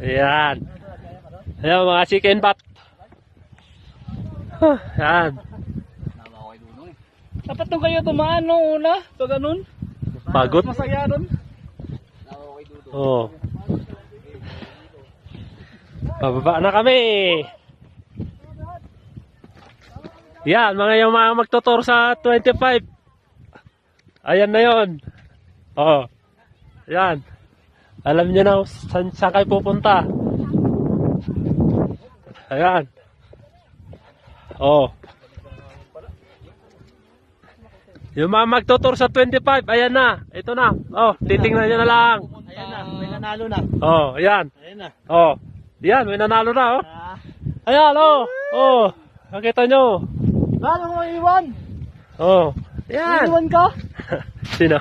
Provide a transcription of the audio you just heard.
Ayan. Ayan mga chicken bat. Ayan. Dapat nung kayo tumaan nung una. So ganun. Pagod. Masaya doon. Oh. Pababa na kami. Yan, mga yung mga magtutur sa 25. Ayan na yon. Oh. Yan. Alam niyo na saan kayo pupunta. Ayan. Oh. Yung mga magtutur sa 25, ayan na. Ito na. Oh, titingnan niyo na lang. Ayan na, may nanalo na. Oh, ayan. Ayan na. Oh. Yan, may nanalo na, oh. Ayan, oh. Oh. Nakita nyo. Lalo mo iwan. Oh. Yan. Iwan ka. Sino?